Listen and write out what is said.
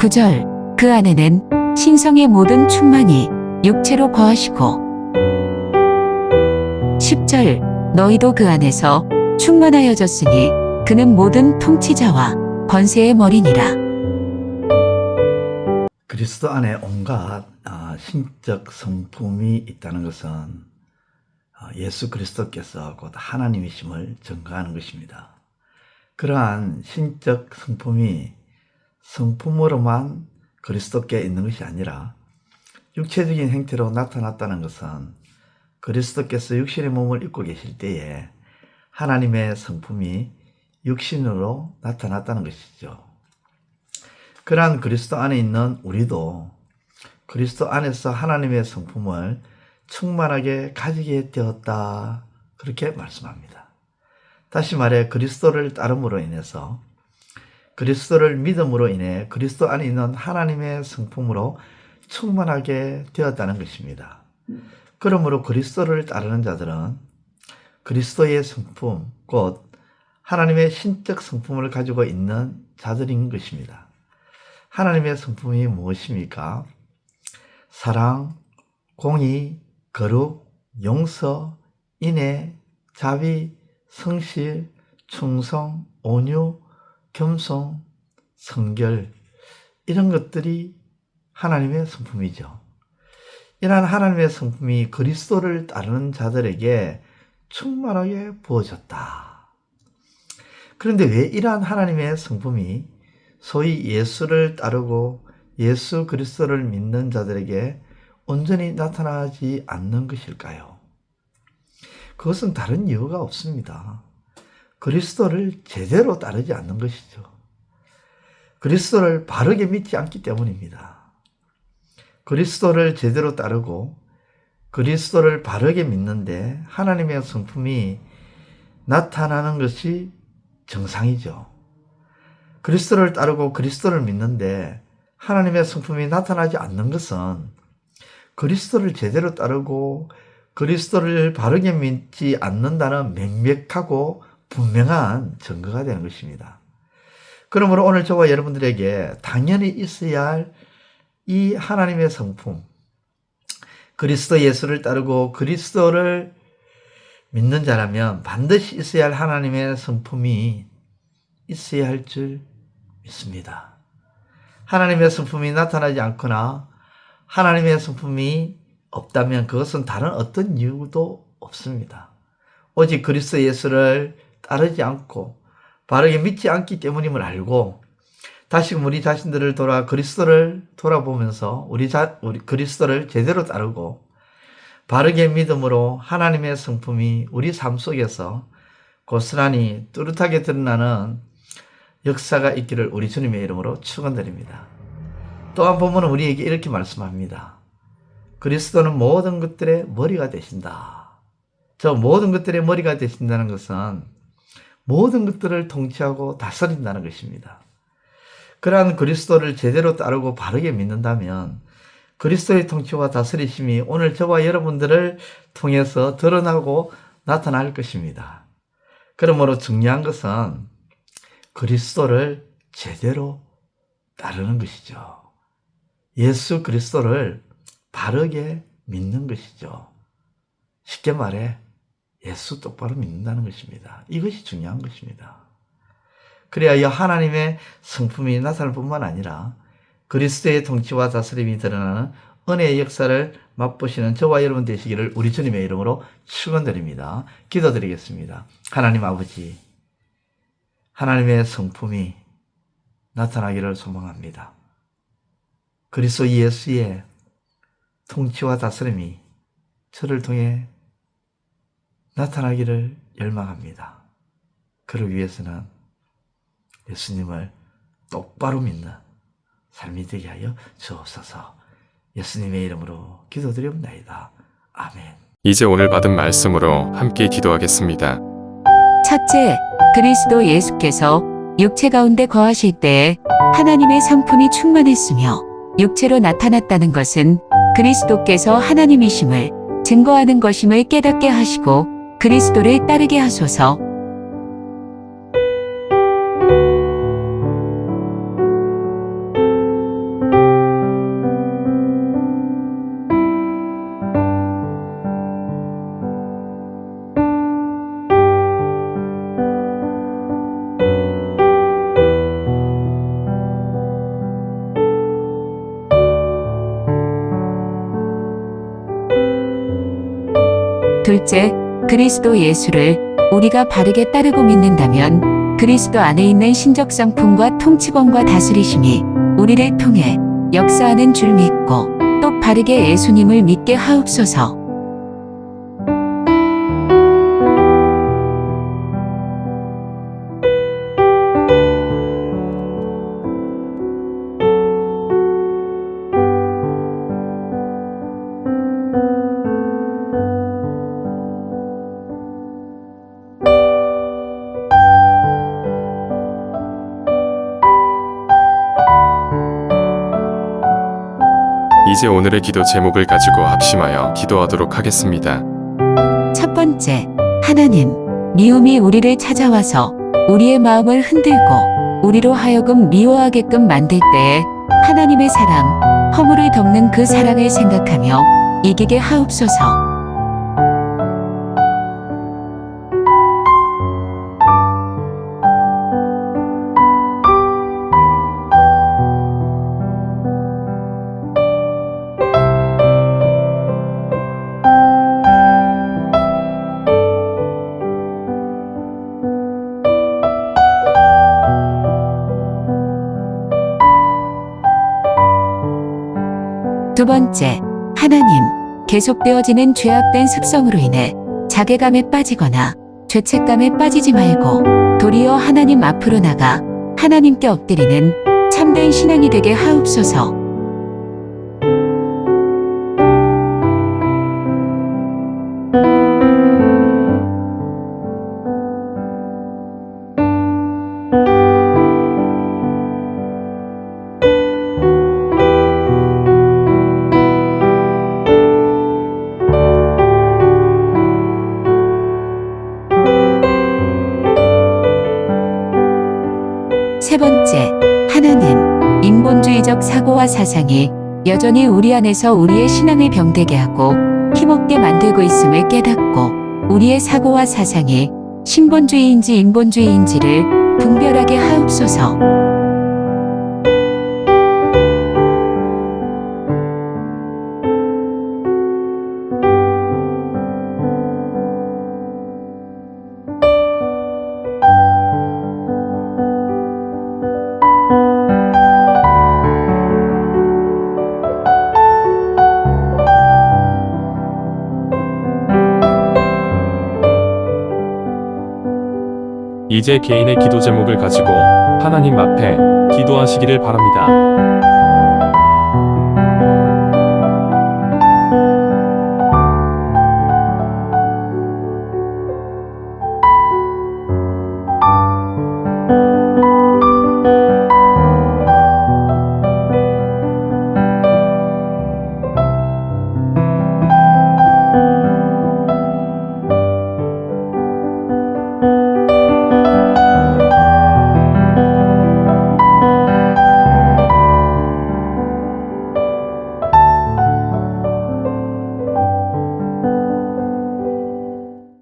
9절 그 안에는 신성의 모든 충만이 육체로 거하시고 10절 너희도 그 안에서 충만하여졌으니 그는 모든 통치자와 권세의 머리니라. 그리스도 안에 온갖 신적 성품이 있다는 것은 예수 그리스도께서 곧 하나님이심을 증거하는 것입니다. 그러한 신적 성품이 성품으로만 그리스도께 있는 것이 아니라 육체적인 행태로 나타났다는 것은 그리스도께서 육신의 몸을 입고 계실 때에 하나님의 성품이 육신으로 나타났다는 것이죠. 그러한 그리스도 안에 있는 우리도 그리스도 안에서 하나님의 성품을 충만하게 가지게 되었다, 그렇게 말씀합니다. 다시 말해 그리스도를 따름으로 인해서, 그리스도를 믿음으로 인해 그리스도 안에 있는 하나님의 성품으로 충만하게 되었다는 것입니다. 그러므로 그리스도를 따르는 자들은 그리스도의 성품, 곧 하나님의 신적 성품을 가지고 있는 자들인 것입니다. 하나님의 성품이 무엇입니까? 사랑, 공의, 거룩, 용서, 인애, 자비, 성실, 충성, 온유, 겸손, 성결, 이런 것들이 하나님의 성품이죠. 이러한 하나님의 성품이 그리스도를 따르는 자들에게 충만하게 부어졌다. 그런데 왜 이러한 하나님의 성품이 소위 예수를 따르고 예수 그리스도를 믿는 자들에게 온전히 나타나지 않는 것일까요? 그것은 다른 이유가 없습니다. 그리스도를 제대로 따르지 않는 것이죠. 그리스도를 바르게 믿지 않기 때문입니다. 그리스도를 제대로 따르고 그리스도를 바르게 믿는데 하나님의 성품이 나타나는 것이 정상이죠. 그리스도를 따르고 그리스도를 믿는데 하나님의 성품이 나타나지 않는 것은 그리스도를 제대로 따르고 그리스도를 바르게 믿지 않는다는 명백하고 분명한 증거가 되는 것입니다. 그러므로 오늘 저와 여러분들에게 당연히 있어야 할 이 하나님의 성품, 그리스도 예수를 따르고 그리스도를 믿는 자라면 반드시 있어야 할 하나님의 성품이 있어야 할 줄 믿습니다. 하나님의 성품이 나타나지 않거나 하나님의 성품이 없다면 그것은 다른 어떤 이유도 없습니다. 오직 그리스도 예수를 따르지 않고 바르게 믿지 않기 때문임을 알고 다시금 우리 자신들을 그리스도를 돌아보면서 우리 그리스도를 제대로 따르고 바르게 믿음으로 하나님의 성품이 우리 삶 속에서 고스란히 뚜렷하게 드러나는 역사가 있기를 우리 주님의 이름으로 축원드립니다. 또한 본문은 우리에게 이렇게 말씀합니다. 그리스도는 모든 것들의 머리가 되신다. 저 모든 것들의 머리가 되신다는 것은 모든 것들을 통치하고 다스린다는 것입니다. 그러한 그리스도를 제대로 따르고 바르게 믿는다면 그리스도의 통치와 다스리심이 오늘 저와 여러분들을 통해서 드러나고 나타날 것입니다. 그러므로 중요한 것은 그리스도를 제대로 따르는 것이죠. 예수 그리스도를 바르게 믿는 것이죠. 쉽게 말해 예수 똑바로 믿는다는 것입니다. 이것이 중요한 것입니다. 그래야 하나님의 성품이 나타날 뿐만 아니라 그리스도의 통치와 다스림이 드러나는 은혜의 역사를 맛보시는 저와 여러분 되시기를 우리 주님의 이름으로 축원드립니다. 기도드리겠습니다. 하나님 아버지, 하나님의 성품이 나타나기를 소망합니다. 그리스도 예수의 통치와 다스림이 저를 통해 나타나기를 열망합니다. 그를 위해서는 예수님을 똑바로 믿는 삶이 되게 하여 주옵소서. 예수님의 이름으로 기도드리옵나이다. 아멘. 이제 오늘 받은 말씀으로 함께 기도하겠습니다. 첫째, 그리스도 예수께서 육체 가운데 거하실 때에 하나님의 성품이 충만했으며 육체로 나타났다는 것은 그리스도께서 하나님이심을 증거하는 것임을 깨닫게 하시고 그리스도를 따르게 하소서. 둘째, 그리스도 예수를 우리가 바르게 따르고 믿는다면 그리스도 안에 있는 신적 성품과 통치권과 다스리심이 우리를 통해 역사하는 줄 믿고 또 바르게 예수님을 믿게 하옵소서. 이제 오늘의 기도 제목을 가지고 합심하여 기도하도록 하겠습니다. 첫 번째, 하나님, 미움이 우리를 찾아와서 우리의 마음을 흔들고 우리로 하여금 미워하게끔 만들 때에 하나님의 사랑, 허물을 덮는 그 사랑을 생각하며 이기게 하옵소서. 두 번째, 하나님, 계속되어지는 죄악된 습성으로 인해 자괴감에 빠지거나 죄책감에 빠지지 말고 도리어 하나님 앞으로 나가 하나님께 엎드리는 참된 신앙이 되게 하옵소서. 세 번째, 하나님, 인본주의적 사고와 사상이 여전히 우리 안에서 우리의 신앙을 병되게 하고 힘없게 만들고 있음을 깨닫고 우리의 사고와 사상이 신본주의인지 인본주의인지를 분별하게 하옵소서. 이제 개인의 기도 제목을 가지고 하나님 앞에 기도하시기를 바랍니다.